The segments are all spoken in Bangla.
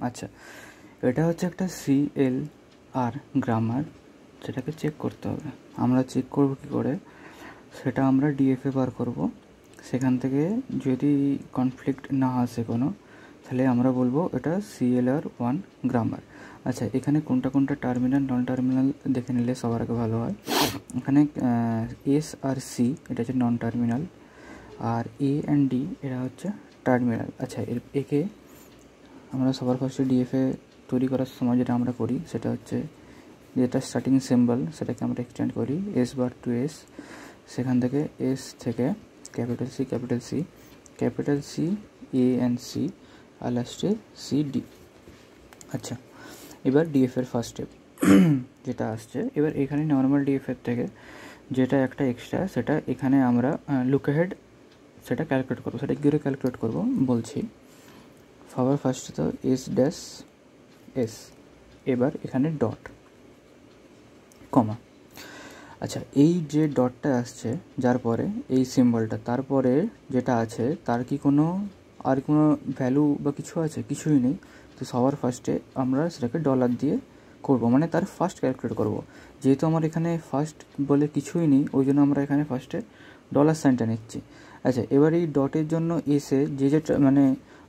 আচ্ছা, এটা হচ্ছে একটা CLR গ্রামার, যেটাকে চেক করতে হবে। আমরা চেক করব কী করে, সেটা আমরা ডিএফএ বার করব। সেখান থেকে যদি কনফ্লিক্ট না আসে কোনো, তাহলে আমরা বলবো এটা CLR1 গ্রামার। আচ্ছা, এখানে কোনটা কোনটা টার্মিনাল নন টার্মিনাল দেখে নিলে সবার আগে ভালো হয়। এখানে S আর C এটা হচ্ছে নন টার্মিনাল, আর A অ্যান্ড D এটা হচ্ছে টার্মিনাল। আচ্ছা, একে আমরা সবার ফার্স্টে ডিএফএ তৈরি করার সময় যেটা আমরা করি সেটা হচ্ছে যেটা স্টার্টিং সিম্বল সেটাকে আমরা এক্সটেন্ড করি S বার টু S। সেখান থেকে S থেকে capital C A and C আর লাস্টে CD। আচ্ছা, এবার ডিএফের ফার্স্ট স্টেপ যেটা আসছে, এবার এখানে নর্মাল ডিএফের থেকে যেটা একটা এক্সট্রা, সেটা এখানে আমরা লুক হেড সেটা ক্যালকুলেট করবো। সেটা কী করে ক্যালকুলেট করবো বলছি। সবার ফার্স্টে তো S', এবার এখানে ডট কমা। আচ্ছা, এই যে ডটটা আসছে যার পরে এই সিম্বলটা, তারপরে যেটা আছে তার কি কোনো আর কোনো ভ্যালু বা কিছু আছে? কিছুই নেই। তো সবার ফার্স্টে আমরা সেটাকে ডলার দিয়ে করবো, মানে তার ফার্স্ট ক্যালকুলেট করব। যেহেতু আমার এখানে ফার্স্ট বলে কিছুই নেই, ওই জন্য আমরা এখানে ফার্স্টে ডলার সাইনটা নিচ্ছি। আচ্ছা, এবার এই ডটের জন্য এসে যে মানে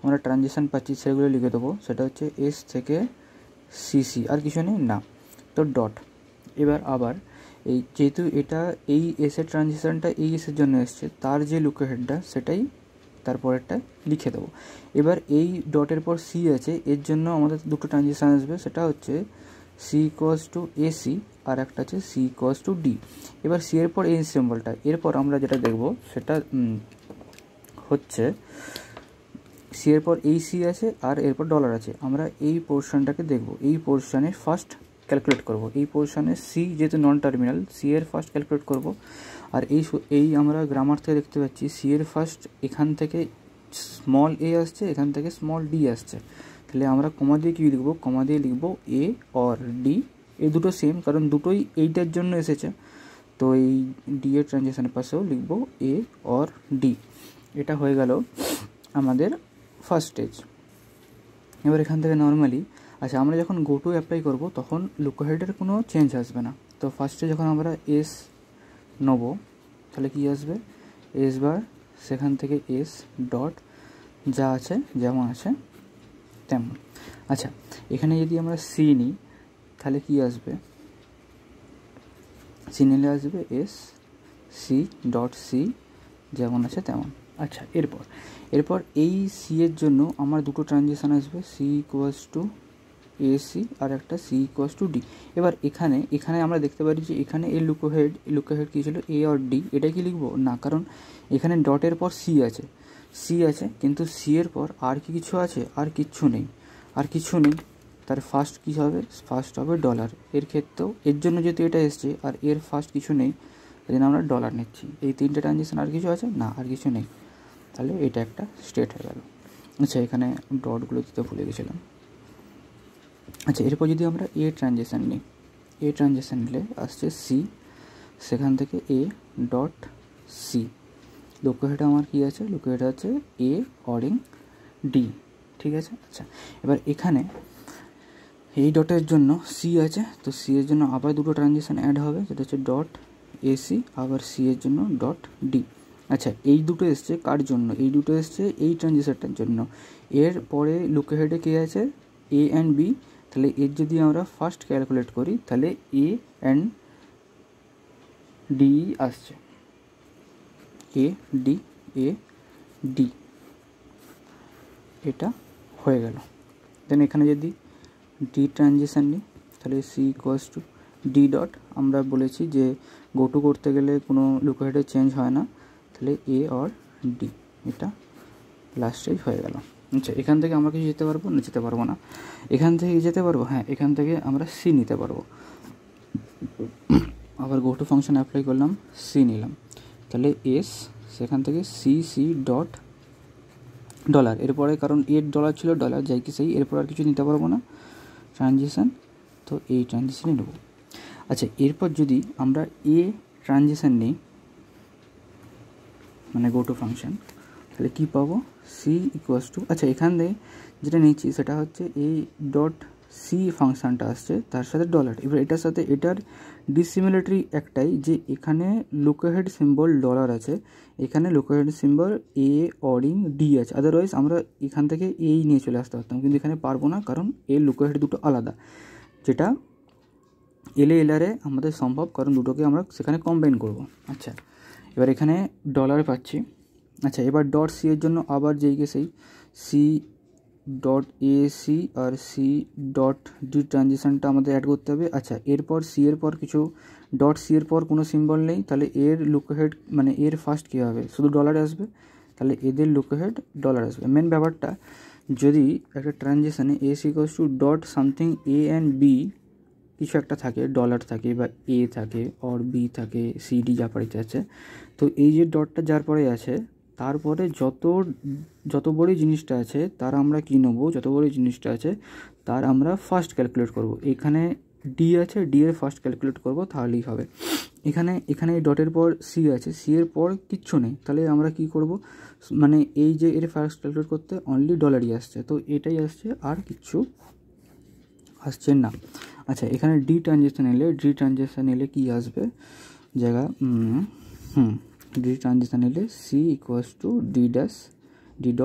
আমরা ট্রানজেকশান পাচ্ছি সেগুলো লিখে দেবো। সেটা হচ্ছে S থেকে CC, আর কিছু নেই না, তো ডট। এবার আবার এই যেহেতু এটা এই এসের ট্রানজিশনটা এই এসের জন্য এসছে, তার যে লুক হেডটা সেটাই তারপরেরটা লিখে দেবো। এবার এই ডটের পর C আছে, এর জন্য আমাদের দুটো ট্রানজিশন আসবে। সেটা হচ্ছে C = AC আর একটা হচ্ছে C = D। এবার C এর পর এই সিম্বলটা, এরপর আমরা যেটা দেখব সেটা হচ্ছে C এর পর এই C আছে আর এরপর ডলার আছে। আমরা এই পোর্শনটাকে দেখব, এই পোর্শনে ফার্স্ট ক্যালকুলেট করব। এই পোর্শনে C যেহেতু নন টার্মিনাল, C এর ফার্স্ট ক্যালকুলেট করব। আর এই আমরা গ্রামার থেকে দেখতে পাচ্ছি C এর ফার্স্ট এখান থেকে স্মল a আসছে, এখান থেকে স্মল d আসছে। তাহলে আমরা কমা দিয়ে কী লিখব? কমা দিয়ে লিখব A or D। এই দুটো সেম, কারণ দুটোই এইটার জন্য এসেছে। তো এই D এর ট্রানজিশনের পাশেও লিখব A or D। এটা হয়ে গেল আমাদের ফার্স্ট স্টেজ। এবার এখান থেকে নর্মালি, আচ্ছা, আমরা যখন গো টু অ্যাপ্লাই করবো তখন লুক হেডের কোনো চেঞ্জ আসবে না। তো ফার্স্টে যখন আমরা S নেব তাহলে কী আসবে? S বার, সেখান থেকে S ডট, যা আছে যেমন আছে তেমন। আচ্ছা, এখানে যদি আমরা C নিই তাহলে কি আসবে? C নিলে আসবে S C ডট C, যেমন আছে তেমন। আচ্ছা, এরপর এই C এর জন্য আমার দুটো ট্রানজিশন আসবে, C = AC আর একটা C = D। এবার এখানে আমরা দেখতে পারি যে এখানে এই লুক হেড কী ছিল? A R D। এটা কি লিখবো না, কারণ এখানে ডটের পর C আছে, কিন্তু C এর পর আর কি কিছু আছে? আর কিছু নেই। তার ফার্স্ট কী হবে? ফার্স্ট হবে ডলার। এর ক্ষেত্রেও এর জন্য যেহেতু এটা এসছে আর এর ফার্স্ট কিছু নেই, এই জন্য আমরা ডলার নিচ্ছি। এই তিনটে ট্রানজিশন, আর কিছু আছে না, আর কিছু নেই। তাহলে এটা একটা স্টেট হয়ে গেল। আচ্ছা, এখানে ডটগুলো দিতে ভুলে গেছিলাম। আচ্ছা, এরপর যদি আমরা A ট্রানজিশন নিলে আসছে C, সেখান থেকে A dot C। Look head আমার কী আছে? লুক হেড আছে A অরিং D, ঠিক আছে। আচ্ছা, এবার এখানে এই ডটের জন্য C আছে, তো C এর জন্য আবার দুটো ট্রানজিশন অ্যাড হবে, সেটা হচ্ছে ডট AC, আবার C এর জন্য ডট D। আচ্ছা, এই দুটো এসছে কার জন্য? এই দুটো এসছে এই ট্রানজিশনটার জন্য। এর পরে লুক হেডে কে আছে? A and B। তাহলে এর যদি আমরা ফার্স্ট ক্যালকুলেট করি তাহলে A অ্যান্ড D আসছে, A D। এটা হয়ে গেল। দেন এখানে যদি D ট্রানজিশন নিই তাহলে C = D ডট। আমরা বলেছি যে গো টু করতে গেলে কোনো লুক হেডে চেঞ্জ হয় না, তাহলে A or D। এটা লাস্ট স্টেজ হয়ে গেল। আচ্ছা, এখান থেকে আমরা কিছু যেতে পারবো না? যেতে পারবো না। এখান থেকে যেতে পারবো, হ্যাঁ, এখান থেকে আমরা C নিতে পারবো। আবার গো টু ফাংশন অ্যাপ্লাই করলাম, C নিলাম, তাহলে S, সেখান থেকে C ডট ডলার। এরপরে কারণ এর ডলার ছিল, ডলার যাই কি সেই, এরপর আর কিছু নিতে পারবো না ট্রানজিশন, তো এই ট্রানজিশনে নেব। আচ্ছা, এরপর যদি আমরা A ট্রানজিশন নিই, মানে গো টু ফাংশন, তাহলে কী পাবো? C = আচ্ছা, এখান থেকে যেটা নিচ্ছি সেটা হচ্ছে এই ডট সি ফাংশানটা আসছে তার সাথে ডলার। এবার এটার সাথে এটার ডিসিমিলারিটি একটাই, যে এখানে লোকোহেড সিম্বল ডলার আছে, এখানে লোকোহেড সিম্বল এ অরিং ডি আছে। আদারওয়াইজ আমরা এখান থেকে এই নিয়ে চলে আসতে পারতাম, কিন্তু এখানে পারবো না, কারণ এর লোকোহেড দুটো আলাদা, যেটা এলআরে আমাদের সম্ভব, কারণ দুটোকে আমরা সেখানে কম্বাইন করব। আচ্ছা, এবার এখানে ডলার পাচ্ছি। আচ্ছা, এবার ডট সি এর জন্য আবার যেইকে সেই সি ডট এ সি আর সি ডট ডি ট্রানজিশনটা আমাদের অ্যাড করতে হবে। আচ্ছা, এরপর সি এর পর কিছু ডট সি এর পর কোনো সিম্বল নেই, তাহলে এর লোকোহেড মানে এর ফার্স্ট কী হবে, শুধু ডলার আসবে, তাহলে এদের লোকোহেড ডলার আসবে। মেন ব্যাপারটা, যদি একটা ট্রানজিশানে S equals to dot something A and B কিছু একটা থাকে, ডলার থাকে বা এ থাকে অর বি থাকে, সিডি যা পড়ে আছে, তো এই যে ডটটা যার পরে আছে তারপরে যত বড় জিনিসটা আছে তার আমরা কী নেবো, যত বড় জিনিসটা আছে তার আমরা ফার্স্ট ক্যালকুলেট করব। এখানে ডি আছে, ডি এর ফার্স্ট ক্যালকুলেট করব, তাহলেই হবে। এখানে এই ডটের পর সি আছে, সি এর পর কিচ্ছু নেই, তাহলে আমরা কি করব, মানে এই যে এর ফার্স্ট ক্যালকুলেট করতে অনলি ডলারই আসছে, তো এটাই আসছে, আর কিচ্ছু আসছে না। আচ্ছা, এখানে ডি ট্রানজিশন এলে কী আসবে জায়গা, ডি ট্রানজিশন এলে C equals to D dot